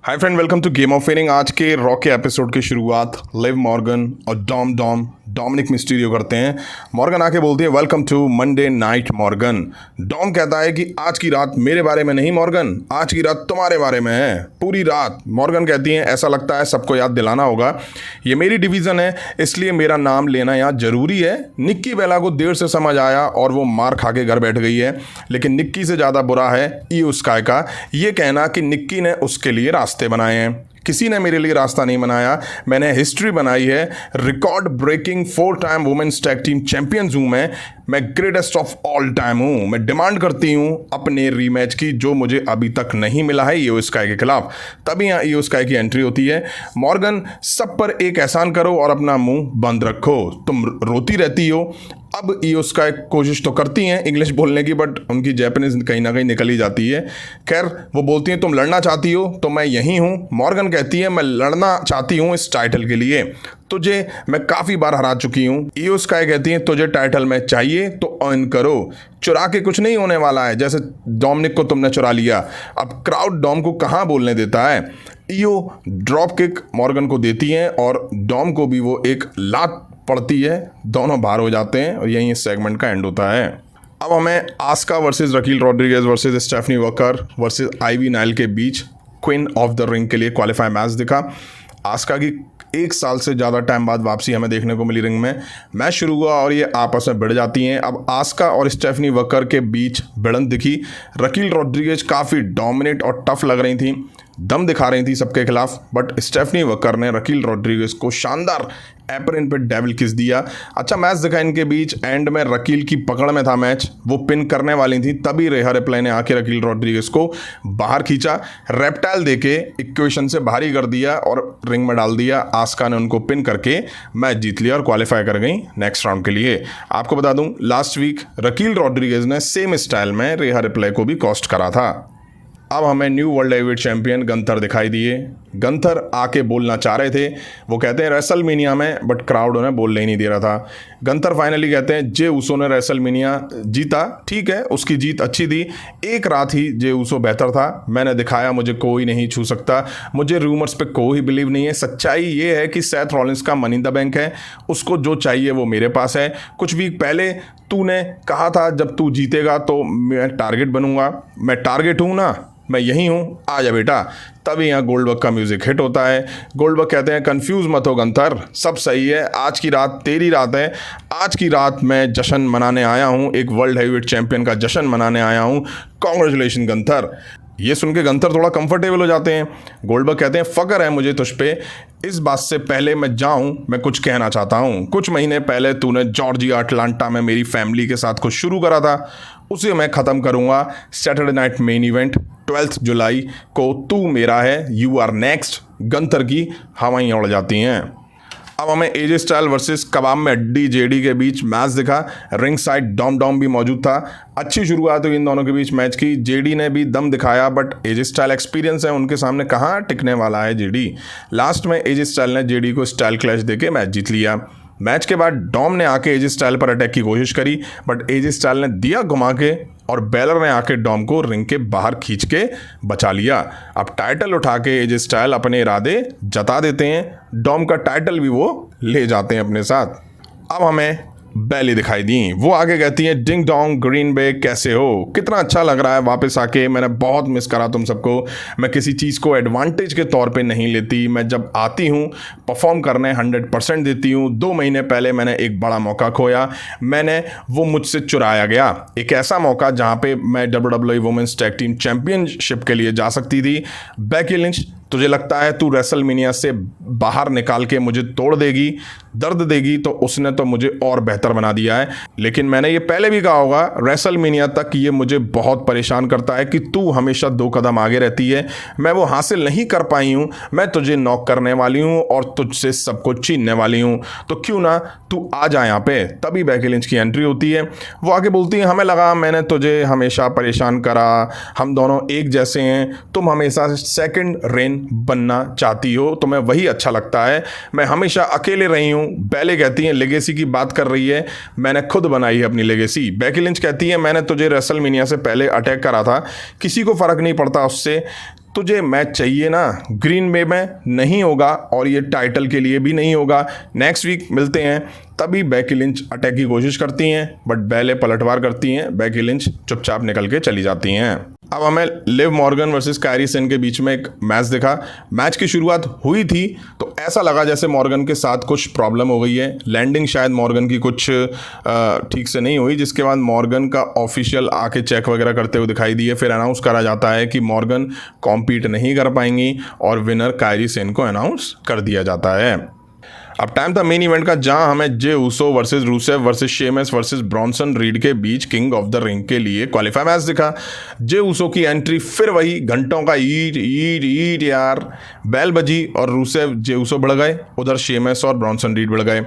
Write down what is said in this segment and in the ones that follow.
Hi friend, welcome to game of winning. आज के Raw के एपिसोड की शुरुआत लिव मॉर्गन और डोमिनिक मिस्टीरियो करते हैं। मॉर्गन आके बोलती है welcome to Monday night Morgan. Dom कहता है कि आज की रात मेरे बारे में नहीं मॉर्गन, आज की रात तुम्हारे बारे में है, पूरी रात। मॉर्गन कहती है ऐसा लगता है सबको याद दिलाना होगा, ये मेरी डिवीज़न है इसलिए मेरा नाम लेना यहाँ ज़रूरी है। निक्की बेला को देर से समझ आया और वो मार खा के घर बैठ गई है, लेकिन निक्की से ज़्यादा बुरा है ईयो स्काई का ये कहना कि निक्की ने उसके लिए रास्ते बनाए हैं। किसी ने मेरे लिए रास्ता नहीं बनाया, मैंने हिस्ट्री बनाई है। Record breaking 4 time women's tag team champions हूँ मैं ग्रेटेस्ट ऑफ ऑल टाइम हूँ। मैं डिमांड करती हूँ अपने रीमैच की जो मुझे अभी तक नहीं मिला है ईयो स्काई के खिलाफ। तभी यहाँ ईयो स्काई की एंट्री होती है। मॉर्गन, सब पर एक एहसान करो और अपना मुंह बंद रखो, तुम रोती रहती हो। अब ईयो स्काई कोशिश तो करती हैं इंग्लिश बोलने की, बट उनकी जैपनीज कहीं ना कहीं निकल ही जाती है। खैर, वो बोलती हैं तुम लड़ना चाहती हो तो मैं यहीं हूँ। मॉर्गन कहती है मैं लड़ना चाहती हूँ इस टाइटल के लिए, तुझे मैं काफ़ी बार हरा चुकी हूँ। ईयो स्काई कहती है तुझे टाइटल में चाहिए तो अर्न करो, चुरा के कुछ नहीं होने वाला है, जैसे डोमिनिक को तुमने चुरा लिया। अब क्राउड डॉम को कहाँ बोलने देता है। ईयो ड्रॉप किक मॉर्गन को देती हैं और डॉम को भी वो एक लात पड़ती है, दोनों बाहर हो जाते हैं और यहीं इस सेगमेंट का एंड होता है। अब हमें Asuka versus Raquel Rodriguez versus Stephanie Vaquer versus Ivy Nile के बीच क्वीन ऑफ द रिंग के लिए क्वालिफाई मैच दिखा। आस्का की 1 साल से ज़्यादा टाइम बाद वापसी हमें देखने को मिली रिंग में। मैच शुरू हुआ और ये आपस में भिड़ जाती हैं। अब आस्का और स्टेफनी वकर के बीच भिड़ंत दिखी। रकील रॉड्रिगेज काफ़ी डोमिनेट और टफ लग रही थी, दम दिखा रही थी सबके खिलाफ, बट स्टेफनी वकर ने रकील रॉड्रिगेज को शानदार एपरेन पे डेविल किस दिया। अच्छा मैच दिखा इनके बीच। एंड में रकील की पकड़ में था मैच, वो पिन करने वाली थी, तभी रेहा रिप्लाई ने आके रकील रॉड्रिगेज को बाहर खींचा, रेप्टाइल देके इक्वेशन से बाहर ही कर दिया और रिंग में डाल दिया। आस्का ने उनको पिन करके मैच जीत लिया और क्वालिफाई कर गई नेक्स्ट राउंड के लिए। आपको बता दूं लास्ट वीक रकील रॉड्रिगेज ने सेम स्टाइल में रेहा रिप्लाई को भी कॉस्ट करा था। अब हमें new world heavyweight champion Gunther दिखाई दिए। गंथर आके बोलना चाह रहे थे, वो कहते हैं रेसलमेनिया में, बट क्राउड उन्हें बोलने ही नहीं दे रहा था। गंथर फाइनली कहते हैं जे ऊसो ने रेसलमेनिया जीता, ठीक है उसकी जीत अच्छी थी, एक रात ही जे ऊसो बेहतर था, मैंने दिखाया मुझे कोई नहीं छू सकता, मुझे रूमर्स पे कोई बिलीव नहीं है। सच्चाई ये है कि सेथ रॉलिंस का मनी इन द बैंक है, उसको जो चाहिए वो मेरे पास है। कुछ वीक पहले तूने कहा था जब तू जीतेगा तो मैं टारगेट बनूंगा, मैं टारगेट हूँ ना, मैं यहीं हूँ, आ जा बेटा। तभी यहाँ गोल्डबर्ग का म्यूजिक हिट होता है। गोल्डबर्ग कहते हैं कंफ्यूज मत हो गंथर, सब सही है, आज की रात तेरी रात है, आज की रात मैं जश्न मनाने आया हूँ, एक वर्ल्ड हेवीवेट चैंपियन का जश्न मनाने आया हूँ, कॉन्ग्रेचुलेशन गंथर। ये सुन के गंथर थोड़ा कंफर्टेबल हो जाते हैं। गोल्डबर्ग कहते हैं फ़क्र है मुझे तुझ पे, इस बात से पहले मैं जाऊं मैं कुछ कहना चाहता हूं। कुछ महीने पहले तूने जॉर्जिया अटलांटा में मेरी फैमिली के साथ कुछ शुरू करा था, उसे मैं ख़त्म करूंगा। सैटरडे नाइट मेन इवेंट 12 जुलाई को तू मेरा है, यू आर नेक्स्ट। गंथर की हवाएं उड़ जाती हैं। अब हमें एजे स्टाइल वर्सेस कबाब में अड्डी जेडी के बीच मैच दिखा। रिंग साइड डॉम भी मौजूद था। अच्छी शुरुआत हुई इन दोनों के बीच मैच की। जेडी ने भी दम दिखाया, बट एजे स्टाइल एक्सपीरियंस है, उनके सामने कहाँ टिकने वाला है जेडी। लास्ट में एजे स्टाइल ने जेडी को स्टाइल क्लैश देके मैच जीत लिया। मैच के बाद डॉम ने आके एजे स्टाइल पर अटैक की कोशिश करी, बट एजे स्टाइल ने दिया घुमा के और बेलर ने आके डॉम को रिंग के बाहर खींच के बचा लिया। अब टाइटल उठा के एजे स्टाइल अपने इरादे जता देते हैं, डॉम का टाइटल भी वो ले जाते हैं अपने साथ। अब हमें बैली दिखाई दी, वो आगे कहती है डिंग डोंग ग्रीन बे कैसे हो, कितना अच्छा लग रहा है वापस आके, मैंने बहुत मिस करा तुम सबको। मैं किसी चीज़ को एडवांटेज के तौर पे नहीं लेती, मैं जब आती हूँ परफॉर्म करने 100% देती हूँ। 2 महीने पहले मैंने एक बड़ा मौका खोया, मैंने वो मुझसे चुराया गया, एक ऐसा मौका जहाँ पे मैं WWE women's tag team championship के लिए जा सकती थी। बेकी लिंच, तुझे लगता है तू रेसलमेनिया से बाहर निकाल के मुझे तोड़ देगी, दर्द देगी, तो उसने तो मुझे और बेहतर बना दिया है। लेकिन मैंने ये पहले भी कहा होगा, रेसलमेनिया तक ये मुझे बहुत परेशान करता है कि तू हमेशा 2 कदम आगे रहती है, मैं वो हासिल नहीं कर पाई हूँ। मैं तुझे नॉक करने वाली हूँ और तुझसे सब कुछ छीनने वाली हूँ, तो क्यों ना तू आ जा यहाँ पे। तभी बेकी लिंच की एंट्री होती है। वो आगे बोलती है हमें लगा मैंने तुझे हमेशा परेशान करा, हम दोनों एक जैसे हैं, तुम हमेशा सेकंड रेन बनना चाहती हो, तुम्हें वही अच्छा लगता है, मैं हमेशा अकेले रही हूँ। बेले कहती हैं लेगेसी की बात कर रही है, मैंने खुद बनाई है अपनी लेगेसी। बेकी लिंच कहती है मैंने तुझे रेसलमेनिया से पहले अटैक करा था, किसी को फ़र्क नहीं पड़ता उससे, तुझे मैच चाहिए ना, ग्रीन बे में नहीं होगा और ये टाइटल के लिए भी नहीं होगा। नेक्स्ट वीक मिलते हैं। तभी बेकी लिंच अटैक की कोशिश करती हैं, बट बेले पलटवार करती हैं। बेकी लिंच चुपचाप निकल के चली जाती हैं। अब हमें Liv Morgan versus Kairi Sen के बीच में एक मैच दिखा। मैच की शुरुआत हुई थी तो ऐसा लगा जैसे मॉर्गन के साथ कुछ प्रॉब्लम हो गई है। लैंडिंग शायद मॉर्गन की कुछ ठीक से नहीं हुई, जिसके बाद मॉर्गन का ऑफिशियल आके चेक वगैरह करते हुए दिखाई दिए। फिर अनाउंस करा जाता है कि मॉर्गन कॉम्पीट नहीं कर पाएंगी और विनर कायरी सेन को अनाउंस कर दिया जाता है। अब टाइम था मेन इवेंट का, जहां हमें Jey Uso versus Rusev versus Sheamus versus Bronson Reed के बीच किंग ऑफ द रिंग के लिए क्वालिफाई मैच दिखा। जे ऊसो की एंट्री, फिर वही घंटों का ईट ईट ईट यार, बैल बजी और रूसेव जे ऊसो बढ़ गए, उधर शेमस और ब्रॉन्सन रीड बढ़ गए।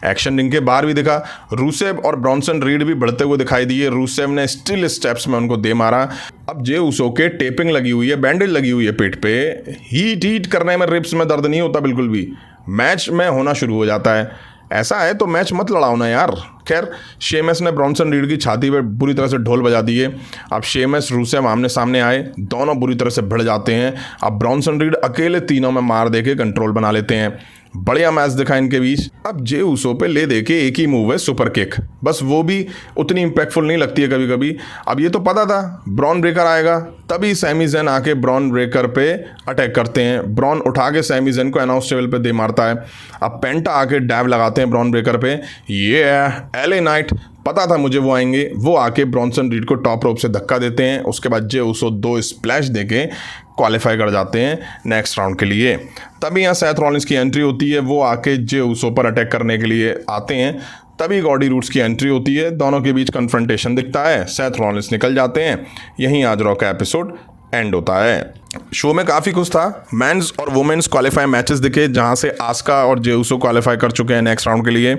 एक्शन रिंग के बाहर भी दिखा, रूसेव और ब्रॉन्सन रीड भी बढ़ते हुए दिखाई दिए। रूसेव ने स्टिल स्टेप्स में उनको दे मारा। अब जे ऊसो के टेपिंग लगी हुई है, बैंडेज लगी हुई है पीठ पे। हीट हीट करने में रिब्स में दर्द नहीं होता बिल्कुल भी, मैच में होना शुरू हो जाता है। ऐसा है तो मैच मत लड़ाओ ना यार। खैर, शेमस ने ब्रॉन्सन रीड की छाती पे बुरी तरह से ढोल बजा दिए। अब शेमस रूसेव आमने सामने आए, दोनों बुरी तरह से भिड़ जाते हैं। अब ब्रॉन्सन रीड अकेले तीनों में मार देके कंट्रोल बना लेते हैं। बढ़िया मैच दिखा इनके बीच। अब जे ऊसो पे ले दे के एक ही मूव है, सुपर किक, बस वो भी उतनी इम्पैक्टफुल नहीं लगती है कभी कभी। अब ये तो पता था ब्रॉन ब्रेकर आएगा, तभी सैमी ज़ेन आके ब्रॉन ब्रेकर पे अटैक करते हैं। ब्रॉन उठा के सैमी ज़ेन को अनाउंस टेबल पे दे मारता है। अब पेंटा आके डैब लगाते हैं ब्रॉन ब्रेकर पे। ये एले नाइट, पता था मुझे वो आएंगे। वो आके ब्रॉन्सन रीड को टॉप रोप से धक्का देते हैं। उसके बाद जे ऊसो 2 स्प्लैश देके क्वालिफाई कर जाते हैं नेक्स्ट राउंड के लिए। तभी यहाँ सेथ रॉलिंस की एंट्री होती है, वो आके जे ऊसो पर अटैक करने के लिए आते हैं। तभी गॉडी रूट्स की एंट्री होती है, दोनों के बीच कन्फ्रंटेशन दिखता है। सेथ रॉलिंस निकल जाते हैं। यहीं आज रॉ का एपिसोड एंड होता है। शो में काफ़ी कुछ था। मेंस और वुमेन्स क्वालिफाई मैचेस दिखे, जहां से आस्का और जे ऊसो क्वालिफाई कर चुके हैं नेक्स्ट राउंड के लिए।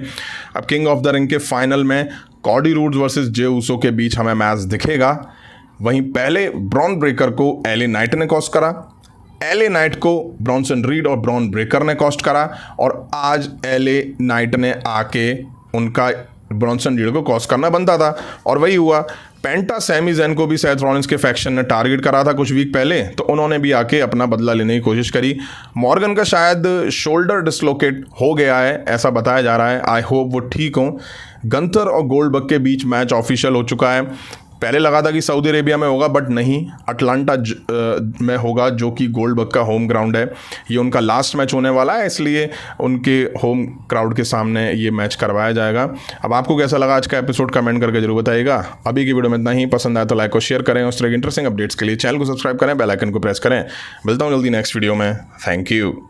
अब किंग ऑफ द रिंग के फाइनल में Cardi roads versus Jey Uso के बीच हमें मैच दिखेगा। वहीं पहले ब्रॉन ब्रेकर को एले नाइट ने कॉस्ट करा, एले नाइट को ब्रॉन्सन रीड और ब्रॉन ब्रेकर ने कॉस्ट करा, और आज एले नाइट ने आके उनका ब्रॉन्सन रीड को कॉस्ट करना बनता था, और वही हुआ। पेंटा सैमी ज़ेन को भी सेथ रॉलिंस के फैक्शन ने टारगेट करा था कुछ वीक पहले, तो उन्होंने भी आके अपना बदला लेने की कोशिश करी। मॉर्गन का शायद शोल्डर डिसलोकेट हो गया है, ऐसा बताया जा रहा है। आई होप वो ठीक हो। गंथर और गोल्डबर्ग के बीच मैच ऑफिशियल हो चुका है। पहले लगा था कि सऊदी अरेबिया में होगा, बट नहीं, अटलांटा में होगा, जो कि गोल्डबर्ग का होम ग्राउंड है। ये उनका लास्ट मैच होने वाला है, इसलिए उनके होम क्राउड के सामने ये मैच करवाया जाएगा। अब आपको कैसा लगा आज का एपिसोड, कमेंट करके जरूर बताइएगा। अभी की वीडियो में इतना ही। पसंद आया तो लाइक और शेयर करें। उस तरह की इंटरेस्टिंग अपडेट्स के लिए चैनल को सब्सक्राइब करें, बेल आइकन को प्रेस करें। मिलता हूँ जल्दी नेक्स्ट वीडियो में। Thank you.